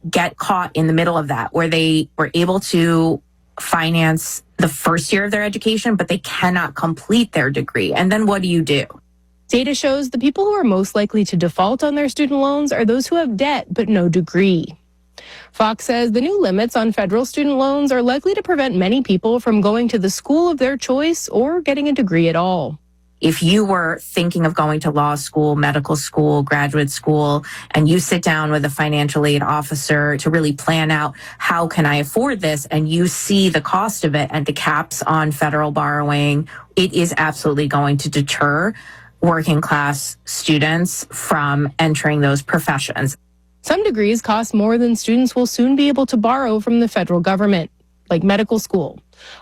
get caught in the middle of that, where they were able to finance the first year of their education, but they cannot complete their degree. And then what do you do? Data shows the people who are most likely to default on their student loans are those who have debt but no degree. Fox says the new limits on federal student loans are likely to prevent many people from going to the school of their choice or getting a degree at all. If you were thinking of going to law school, medical school, graduate school, and you sit down with a financial aid officer to really plan out how can I afford this, and you see the cost of it and the caps on federal borrowing, it is absolutely going to deter working class students from entering those professions. Some degrees cost more than students will soon be able to borrow from the federal government, like medical school.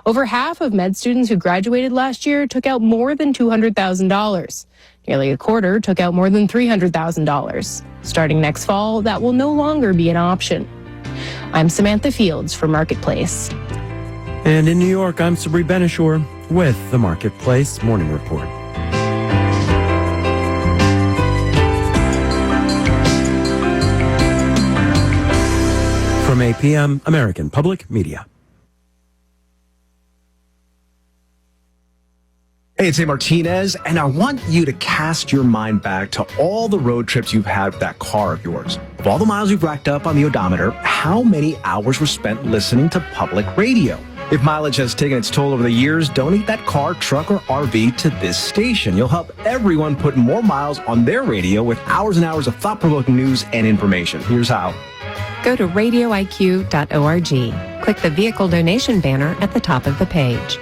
Over half of med students who graduated last year took out more than $200,000. Nearly a quarter took out more than $300,000. Starting next fall, that will no longer be an option. I'm Samantha Fields for Marketplace. And in New York, I'm Sabri Benishore with the Marketplace Morning Report. From APM, American Public Media. Hey, it's A. Martinez, and I want you to cast your mind back to all the road trips you've had with that car of yours. Of all the miles you've racked up on the odometer, how many hours were spent listening to public radio? If mileage has taken its toll over the years, donate that car, truck, or RV to this station. You'll help everyone put more miles on their radio with hours and hours of thought-provoking news and information. Here's how. Go to radioiq.org. Click the vehicle donation banner at the top of the page.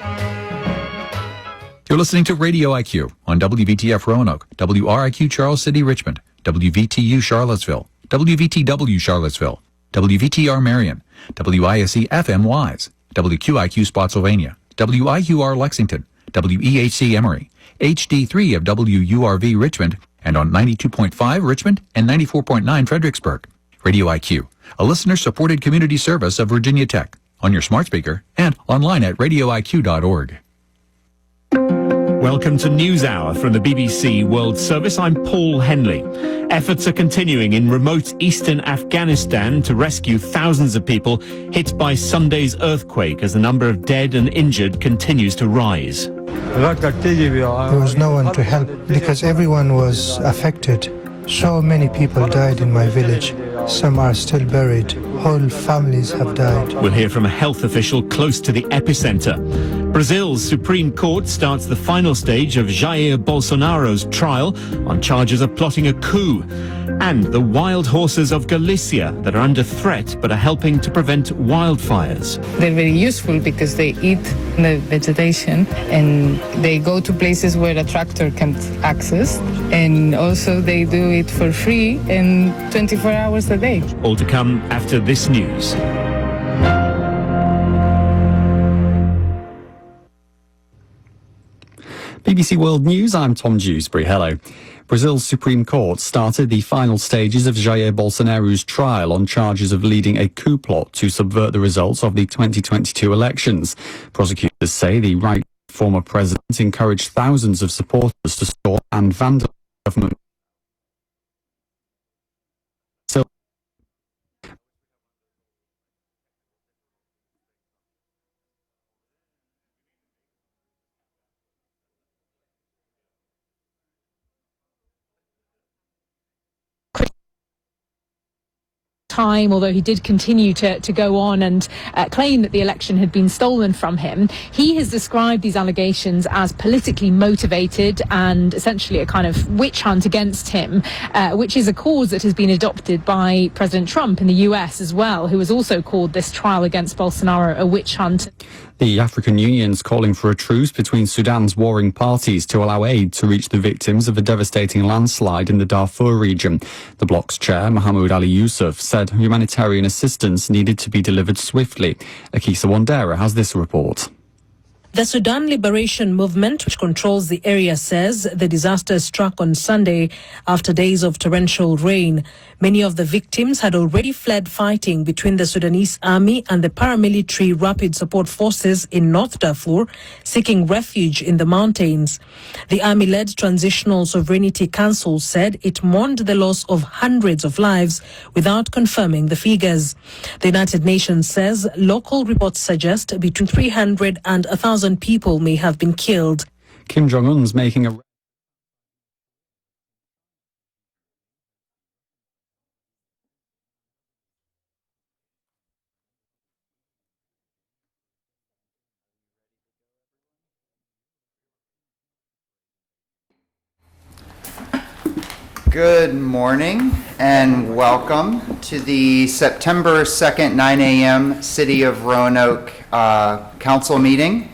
You're listening to Radio IQ on WVTF Roanoke, WRIQ Charles City Richmond, WVTU Charlottesville, WVTW Charlottesville, WVTR Marion, WISC FM Wise, WQIQ Spotsylvania, WIUR Lexington, WEHC Emory, HD3 of WURV Richmond, and on 92.5 Richmond and 94.9 Fredericksburg. Radio IQ, a listener-supported community service of Virginia Tech, on your smart speaker and online at radioiq.org. Welcome to NewsHour from the BBC World Service. I'm Paul Henley. Efforts are continuing in remote eastern Afghanistan to rescue thousands of people hit by Sunday's earthquake as the number of dead and injured continues to rise. There was no one to help because everyone was affected. So many people died in my village. Some are still buried. Whole families have died. We'll hear from a health official close to the epicenter. Brazil's Supreme Court starts the final stage of Jair Bolsonaro's trial on charges of plotting a coup. And the wild horses of Galicia that are under threat but are helping to prevent wildfires. They're very useful because they eat the vegetation and they go to places where a tractor can't access. And also they do it for free and 24 hours a day. All to come after this news. BBC World News, I'm Tom Dewsbury. Hello. Brazil's Supreme Court started the final stages of Jair Bolsonaro's trial on charges of leading a coup plot to subvert the results of the 2022 elections. Prosecutors say the right former president encouraged thousands of supporters to storm and vandalize government. Time, although he did continue to go on and claim that the election had been stolen from him. He has described these allegations as politically motivated and essentially a kind of witch hunt against him, which is a cause that has been adopted by President Trump in the US as well, who has also called this trial against Bolsonaro a witch hunt. The African Union's calling for a truce between Sudan's warring parties to allow aid to reach the victims of a devastating landslide in the Darfur region. The bloc's chair, Mohamed Ali Yusuf, said humanitarian assistance needed to be delivered swiftly. Akisa Wandera has this report. The Sudan Liberation Movement, which controls the area, says the disaster struck on Sunday after days of torrential rain. Many of the victims had already fled fighting between the Sudanese army and the paramilitary Rapid Support Forces in North Darfur, seeking refuge in the mountains. The army-led Transitional Sovereignty Council said it mourned the loss of hundreds of lives without confirming the figures. The United Nations says local reports suggest between 300 and 1,000 people may have been killed. Kim Jong-un's making a... Good morning and welcome to the September 2nd, 9 a.m. City of Roanoke Council meeting.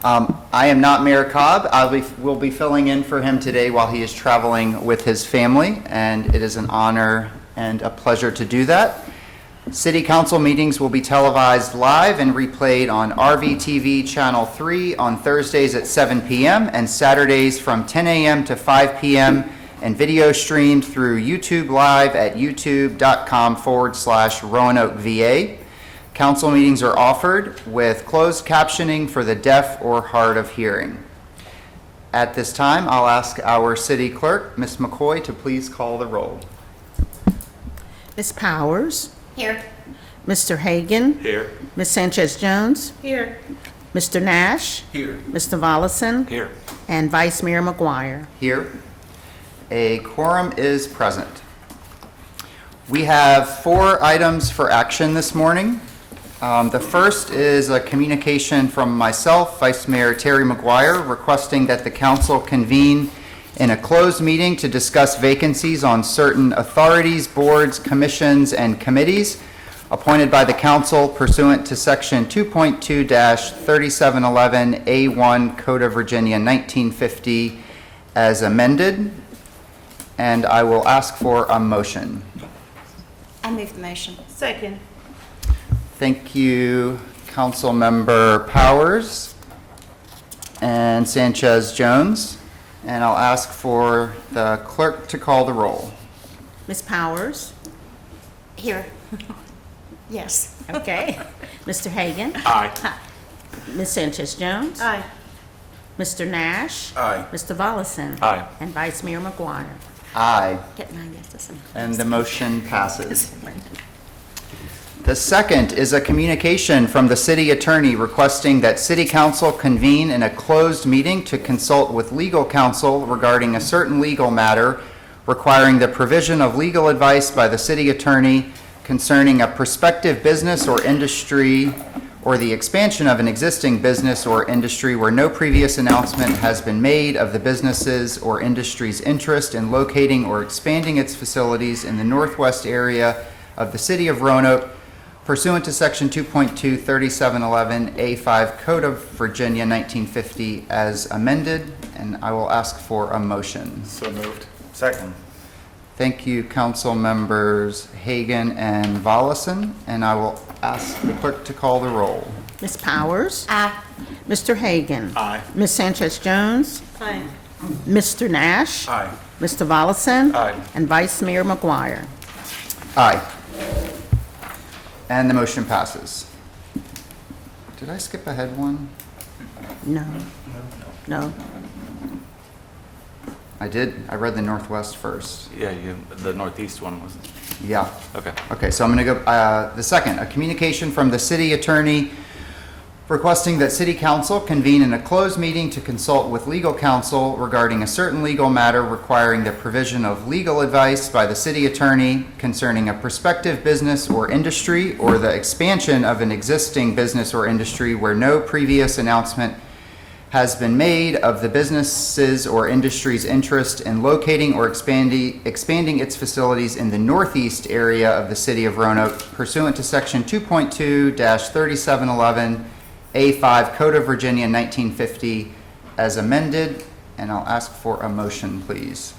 I am not Mayor Cobb. Will be filling in for him today while he is traveling with his family, and it is an honor and a pleasure to do that. City Council meetings will be televised live and replayed on RVTV Channel 3 on Thursdays at 7 p.m. and Saturdays from 10 a.m. to 5 p.m. and video streamed through YouTube Live at youtube.com/Roanoke VA. Council meetings are offered with closed captioning for the deaf or hard of hearing. At this time, I'll ask our city clerk, Ms. McCoy, to please call the roll. Ms. Powers. Here. Mr. Hagan. Here. Ms. Sanchez-Jones. Here. Mr. Nash. Here. Mr. Volleson. Here. And Vice Mayor McGuire. Here. A quorum is present. We have 4 items for action this morning. The first is a communication from myself, Vice Mayor Terry McGuire, requesting that the council convene in a closed meeting to discuss vacancies on certain authorities, boards, commissions, and committees appointed by the council pursuant to Section 2.2-3711A1 Code of Virginia 1950 as amended. And I will ask for a motion. I move the motion. Second. Thank you, Councilmember Powers and Sanchez-Jones. And I'll ask for the clerk to call the roll. Ms. Powers. Here. Yes. Okay. Mr. Hagan. Aye. Ms. Sanchez-Jones. Aye. Mr. Nash. Aye. Mr. Volleson. Aye. And Vice Mayor McGuire. Aye. Get mine, yes, And the motion passes. The second is a communication from the city attorney requesting that city council convene in a closed meeting to consult with legal counsel regarding a certain legal matter requiring the provision of legal advice by the city attorney concerning a prospective business or industry or the expansion of an existing business or industry where no previous announcement has been made of the business's or industry's interest in locating or expanding its facilities in the northwest area of the city of Roanoke pursuant to Section 2.2-3711A5 Code of Virginia 1950 as amended, and I will ask for a motion. So moved. Second. Thank you, Council Members Hagan and Volleson, and I will ask the clerk to call the roll. Ms. Powers. Aye. Mr. Hagan. Aye. Ms. Sanchez-Jones. Aye. Mr. Nash. Aye. Mr. Volleson. Aye. And Vice Mayor McGuire. Aye. And the motion passes. Did I skip ahead one? No. No. I did. I read the Northwest first. Yeah, the Northeast one was. Yeah. Okay. Okay, so I'm going to go, the second, a communication from the city attorney requesting that city council convene in a closed meeting to consult with legal counsel regarding a certain legal matter requiring the provision of legal advice by the city attorney concerning a prospective business or industry or the expansion of an existing business or industry where no previous announcement has been made of the business's or industry's interest in locating or expanding its facilities in the northeast area of the city of Roanoke pursuant to Section 2.2-3711A5 Code of Virginia 1950 as amended, and I'll ask for a motion, please.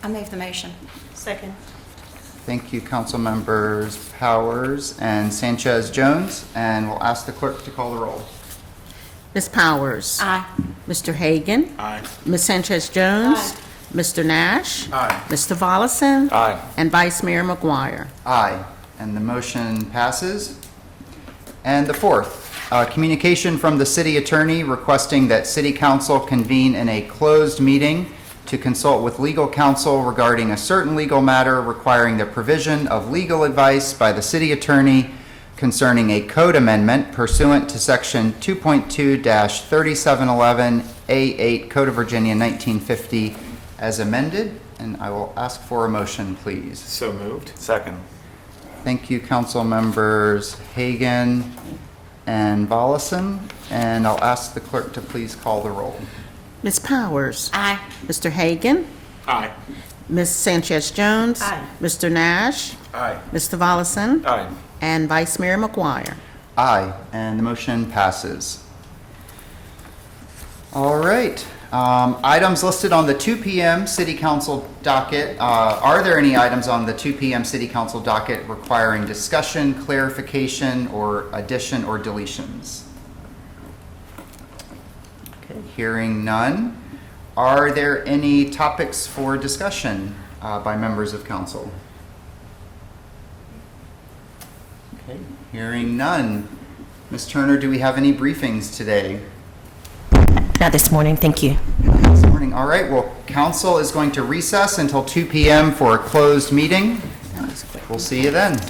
I move the motion. Second. Thank you, Council Members Powers and Sanchez-Jones, and we'll ask the clerk to call the roll. Ms. Powers? Aye. Mr. Hagan? Aye. Ms. Sanchez Jones? Aye. Mr. Nash? Aye. Mr. Volleson? Aye. And Vice Mayor McGuire. Aye, and the motion passes. And the fourth, communication from the city attorney requesting that city council convene in a closed meeting to consult with legal counsel regarding a certain legal matter requiring the provision of legal advice by the city attorney concerning a code amendment pursuant to section 2.2-3711A8 Code of Virginia 1950 as amended. And I will ask for a motion, please. So moved. Second. Thank you, council members Hagan and Volleson. And I'll ask the clerk to please call the roll. Ms. Powers? Aye. Mr. Hagan? Aye. Ms. Sanchez Jones? Aye. Mr. Nash? Aye. Mr. Volleson? Aye. And Vice Mayor McGuire. Aye, and the motion passes. All right. Items listed on the 2 p.m. City Council docket. Are there any items on the 2 p.m. City Council docket requiring discussion, clarification, or addition or deletions? Okay, hearing none. Are there any topics for discussion by members of council? Okay, hearing none. Ms. Turner, do we have any briefings today? Not this morning, thank you. This morning. All right, well, council is going to recess until 2 p.m. for a closed meeting. We'll see you then.